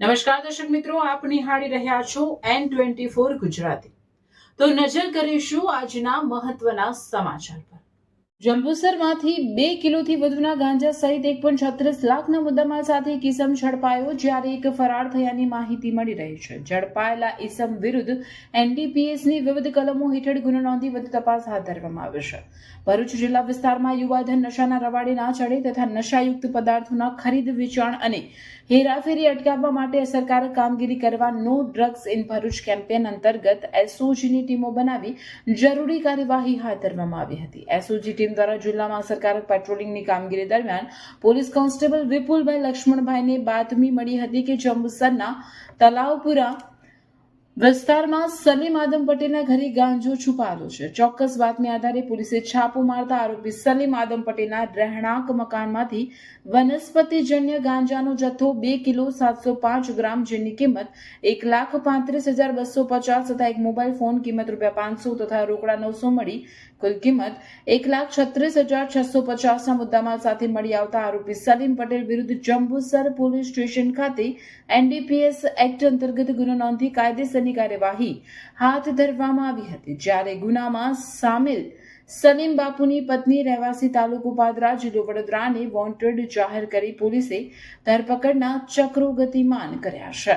નમસ્કાર દર્શક મિત્રો, આપ નિહાળી રહ્યા છો N24 ગુજરાતી। તો નજર કરીશું આજના મહત્વના સમાચાર પર। જંબુસરમાંથી 2 કિલોથી વધુના ગાંજા સહિત 1.36 લાખના મુદ્દામાલ સાથે એક ઈસમ ઝડપાયો, જ્યારે એક ફરાર થયાની માહિતી મળી રહી છે। ઝડપાયેલા ઈસમ વિરુદ્ધ NDPSની વિવિધ કલમો હેઠળ ગુનો નોંધી વધુ તપાસ હાથ ધરવામાં આવી છે। ભરૂચ જિલ્લા વિસ્તારમાં યુવાધન નશાના રવાડે ના ચડે તથા નશાયુક્ત પદાર્થોના ખરીદ વેચાણ અને હેરાફેરી અટકાવવા માટે અસરકારક કામગીરી કરવા no drugs in Bharuch campaign અંતર્ગત SOGની ટીમો બનાવી જરૂરી કાર્યવાહી હાથ ધરવામાં આવી હતી। SOG ટીમ દ્વારા જિલ્લામાં અસરકારક પેટ્રોલિંગની કામગીરી દરમિયાન પોલીસ કોન્સ્ટેબલ વિપુલભાઈ લક્ષ્મણભાઈને બાતમી મળી હતી કે જંબુસરના તલાવપુરા વિસ્તારમાં સલીમ આદમ પટેલના ઘરે ગાંજો છુપાયેલો છે। ચોક્કસ બાતમી આધારે પોલીસે છાપો મારતા આરોપી સલીમ આદમ પટેલના રહેણાંક મકાનમાંથી વનસ્પતિજન્ય ગાંજાનો જથ્થો 2 કિલો 705 ગ્રામ જેની કિંમત 1,35,250 તથા એક મોબાઈલ ફોન કિંમત ₹500 તથા રોકડા 900 મળી કુલ કિંમત 1,36,650ના મુદ્દામાલ સાથે મળી આવતા આરોપી સલીમ પટેલ વિરુદ્ધ જંબુસર પોલીસ સ્ટેશન ખાતે NDPS એક્ટ અંતર્ગત ગુનો નોંધી કાયદેસરની કાર્યવાહી હાથ ધરવામાં આવી હતી। જ્યારે ગુનામાં સામેલ સલીમ બાપુની પત્ની રહેવાસી તાલુકો પાદરા જિલ્લો વડોદરાને વોન્ટેડ જાહેર કરી પોલીસે ધરપકડના ચક્રો ગતિમાન કર્યા છે।